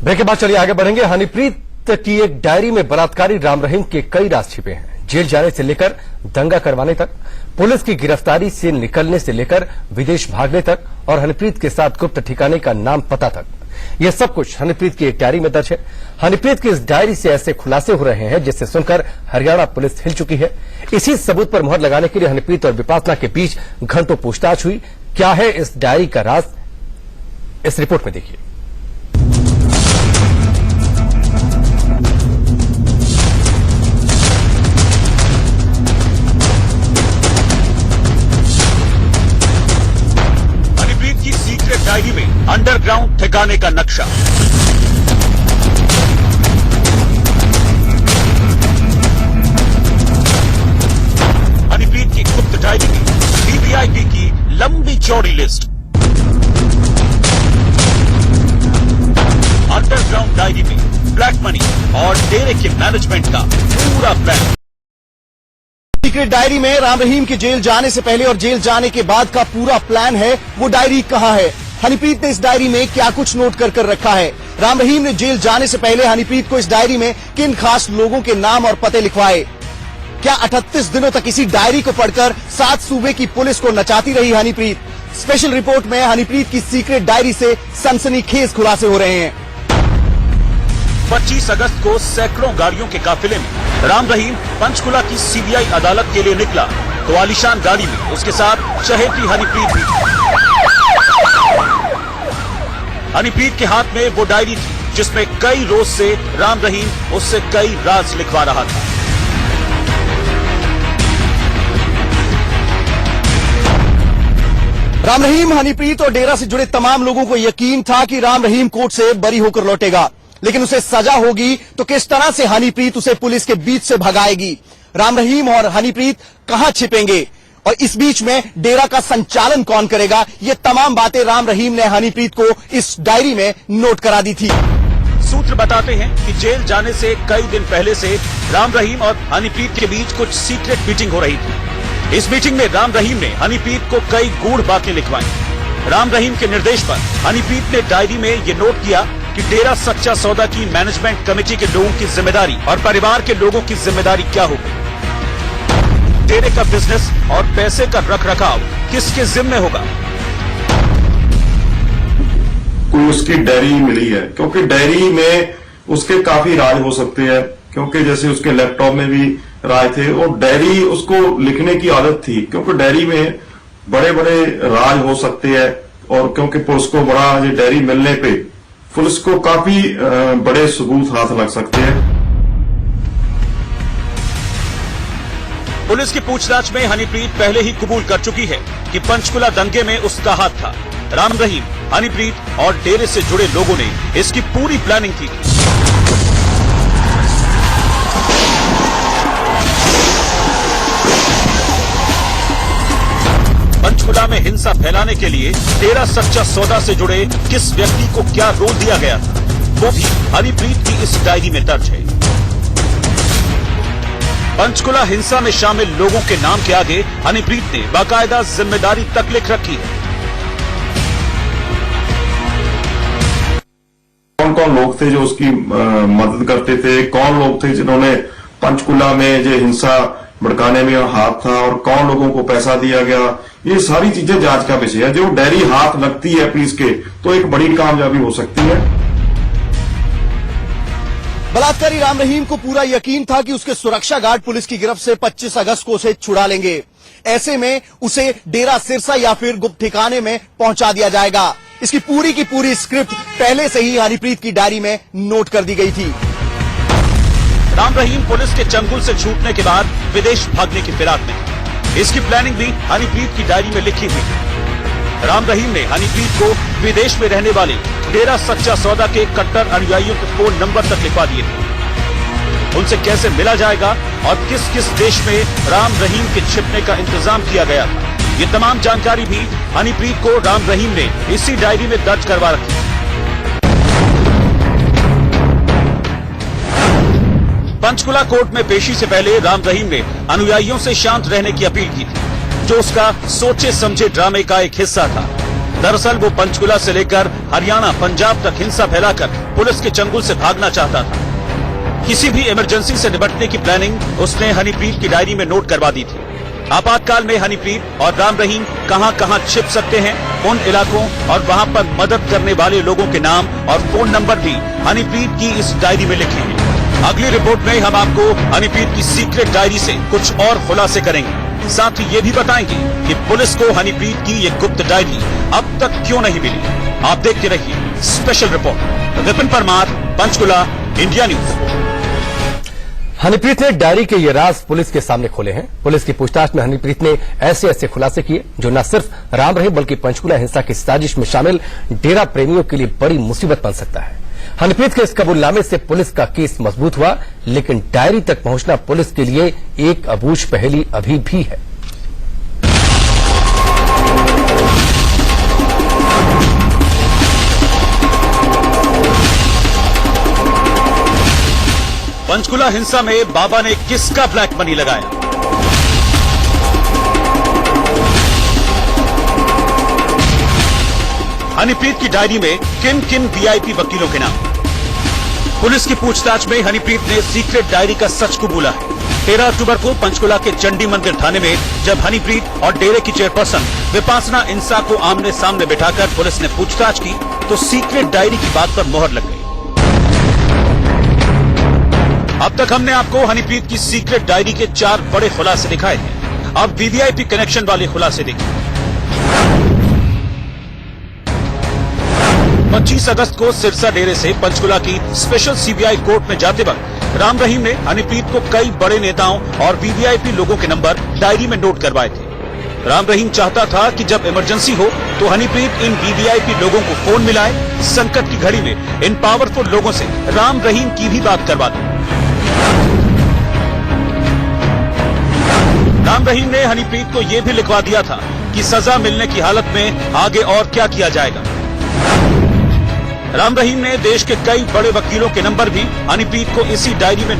Break के बाद चलिए आगे बढ़ेंगे। हनीप्रीत की एक डायरी में बलात्कारी राम रहीम के कई राज छिपे हैं। जेल जाने से लेकर दंगा करवाने तक, पुलिस की गिरफ्तारी से निकलने से लेकर विदेश भागने तक और हनीप्रीत के साथ गुप्त ठिकाने का नाम पता तक, यह सब कुछ हनीप्रीत की एक डायरी में दर्ज है। हनीप्रीत की इस डायरी से ऐसे खुलासे हो रहे हैं जिससे सुनकर हरियाणा पुलिस हिल चुकी है। इसी सबूत पर मुहर लगाने के लिए हनीप्रीत और विपासना के बीच घंटों पूछताछ हुई। क्या है इस डायरी का राज, इस रिपोर्ट में देखिए। हनीप्रीत की सीक्रेट डायरी में अंडरग्राउंड ठिकाने का नक्शा। हनीप्रीत की गुप्त डायरी में वीवीआईपी की लंबी चौड़ी लिस्ट। अंडरग्राउंड डायरी में ब्लैक मनी और डेरे के मैनेजमेंट का पूरा प्लान। सीक्रेट डायरी में राम रहीम के जेल जाने से पहले और जेल जाने के बाद का पूरा प्लान है। वो डायरी कहां है? हनीप्रीत ने इस डायरी में क्या कुछ नोट कर रखा है? राम रहीम ने जेल जाने से पहले हनीप्रीत को इस डायरी में किन खास लोगों के नाम और पते लिखवाए? क्या 38 दिनों तक इसी डायरी को पढ़कर 7 सूबे की पुलिस को नचाती रही हनीप्रीत? स्पेशल रिपोर्ट में हनीप्रीत की सीक्रेट डायरी से सनसनीखेज खुलासे हो रहे हैं। 25 अगस्त को सैकड़ों गाड़ियों के काफिले में राम रहीम पंचकुला की सीबीआई अदालत के लिए निकला तो आलीशान गाड़ी में उसके साथ चहेती हनीप्रीत भी। हनीप्रीत के हाथ में वो डायरी थी जिसमें कई रोज से राम रहीम उससे कई राज लिखवा रहा था। राम रहीम, हनीप्रीत और डेरा से जुड़े तमाम लोगों को यकीन था कि राम रहीम कोर्ट से बरी होकर लौटेगा, लेकिन उसे सजा होगी तो किस तरह से हनीप्रीत उसे पुलिस के बीच से भगाएगी? राम रहीम और हनीप्रीत कहां छिपेंगे और इस बीच में डेरा का संचालन कौन करेगा? ये तमाम बातें राम रहीम ने हनीप्रीत को इस डायरी में नोट करा दी थी। सूत्र बताते हैं कि जेल जाने से कई दिन पहले से राम रहीम और हनीप्रीत के बीच कुछ सीक्रेट मीटिंग हो रही थी। इस मीटिंग में राम रहीम ने हनीप्रीत को कई गूढ़ बातें लिखवाई। राम रहीम के निर्देश पर हनीप्रीत ने डायरी में ये नोट किया कि डेरा सच्चा सौदा की मैनेजमेंट कमेटी के लोगों की जिम्मेदारी और परिवार के लोगों की जिम्मेदारी क्या होगी। डेरे का बिजनेस और पैसे का रखरखाव किसके जिम्मे होगा। कोई उसकी डायरी मिली है क्योंकि डायरी में उसके काफी राज हो सकते हैं, क्योंकि जैसे उसके लैपटॉप में भी राज थे और डायरी उसको लिखने की आदत थी, क्योंकि डायरी में बड़े बड़े राज हो सकते हैं। और क्योंकि पुलिस को बड़ा ये डायरी मिलने पे पुलिस को काफी बड़े सबूत हाथ लग सकते हैं। पुलिस की पूछताछ में हनीप्रीत पहले ही कबूल कर चुकी है कि पंचकुला दंगे में उसका हाथ था। राम रहीम, हनीप्रीत और डेरे से जुड़े लोगों ने इसकी पूरी प्लानिंग की थी। पंचकुला में हिंसा फैलाने के लिए डेरा सच्चा सौदा से जुड़े किस व्यक्ति को क्या रोल दिया गया था, वो भी हनीप्रीत की इस डायरी में दर्ज है। पंचकुला हिंसा में शामिल लोगों के नाम के आगे हनीप्रीत ने बाकायदा जिम्मेदारी तक लिख रखी है। कौन कौन लोग थे जो उसकी मदद करते थे, कौन लोग थे जिन्होंने पंचकुला में जो हिंसा भड़काने में हाथ था और कौन लोगों को पैसा दिया गया, ये सारी चीजें जांच का विषय है। जो डायरी हाथ लगती है पुलिस के तो एक बड़ी कामयाबी हो सकती है। बलात्कारी राम रहीम को पूरा यकीन था कि उसके सुरक्षा गार्ड पुलिस की गिरफ्त से 25 अगस्त को उसे छुड़ा लेंगे। ऐसे में उसे डेरा सिरसा या फिर गुप्त ठिकाने में पहुंचा दिया जाएगा। इसकी पूरी की पूरी स्क्रिप्ट पहले से ही हनीप्रीत की डायरी में नोट कर दी गई थी। राम रहीम पुलिस के चंगुल से छूटने के बाद विदेश भागने की फिराक में, इसकी प्लानिंग भी हनीप्रीत की डायरी में लिखी हुई है। राम रहीम ने हनीप्रीत को विदेश में रहने वाले डेरा सच्चा सौदा के कट्टर अनुयायियों के फोन नंबर तक लिखवा दिए थे। उनसे कैसे मिला जाएगा और किस किस देश में राम रहीम के छिपने का इंतजाम किया गया था, ये तमाम जानकारी भी हनीप्रीत को राम रहीम ने इसी डायरी में दर्ज करवा रखी। पंचकुला कोर्ट में पेशी से पहले राम रहीम ने अनुयायियों से शांत रहने की अपील की थी, जो उसका सोचे समझे ड्रामे का एक हिस्सा था। दरअसल वो पंचकुला से लेकर हरियाणा, पंजाब तक हिंसा फैलाकर पुलिस के चंगुल से भागना चाहता था। किसी भी इमरजेंसी से निपटने की प्लानिंग उसने हनीप्रीत की डायरी में नोट करवा दी थी। आपातकाल में हनीप्रीत और राम रहीम कहां-कहां छिप सकते हैं, उन इलाकों और वहां पर मदद करने वाले लोगों के नाम और फोन नंबर भी हनीप्रीत की इस डायरी में लिखे हैं। अगली रिपोर्ट में हम आपको हनीप्रीत की सीक्रेट डायरी से कुछ और खुलासे करेंगे। साथ ही ये भी बताएंगे कि पुलिस को हनीप्रीत की ये गुप्त डायरी अब तक क्यों नहीं मिली। आप देखते रहिए special report. Vipin Parmar, Panchkula, India news. Honeypreet ने डायरी के ये राज पुलिस के सामने खोले हैं। पुलिस की पूछताछ में हनीप्रीत ने ऐसे खुलासे किए जो न सिर्फ राम रहीम बल्कि पंचकुला हिंसा की साजिश में शामिल डेरा प्रेमियों के लिए बड़ी मुसीबत बन सकता है। हनीप्रीत के इस कबूलनामे से पुलिस का केस मजबूत हुआ, लेकिन डायरी तक पहुंचना पुलिस के लिए एक अबूझ पहेली अभी भी है। पंचकुला हिंसा में बाबा ने किसका ब्लैक मनी लगाया? हनीप्रीत की डायरी में किन किन वीआईपी वकीलों के नाम? पुलिस की पूछताछ में हनीप्रीत ने सीक्रेट डायरी का सच कबूला है। 13 अक्टूबर को पंचकुला के चंडी मंदिर थाने में जब हनीप्रीत और डेरे की चेयरपर्सन विपासना इंसा को आमने सामने बिठाकर पुलिस ने पूछताछ की तो सीक्रेट डायरी की बात पर मोहर लग गई। अब तक हमने आपको हनीप्रीत की सीक्रेट डायरी के 4 बड़े खुलासे दिखाए हैं। अब वीवीआईपी कनेक्शन वाले खुलासे देखिए। 25 अगस्त को सिरसा डेरे से पंचकुला की स्पेशल सीबीआई कोर्ट में जाते वक्त राम रहीम ने हनीप्रीत को कई बड़े नेताओं और वीवीआईपी लोगों के नंबर डायरी में नोट करवाए थे। राम रहीम चाहता था कि जब इमरजेंसी हो तो हनीप्रीत इन वीवीआईपी लोगों को फोन मिलाए, संकट की घड़ी में इन पावरफुल लोगों से राम रहीम की भी बात करवा दे। राम रहीम ने हनीप्रीत को यह भी लिखवा दिया था कि सजा मिलने की हालत में आगे और क्या किया जाएगा। राम रहीम ने देश के कई बड़े वकीलों के नंबर भी हनीप्रीत को इसी डायरी में नोट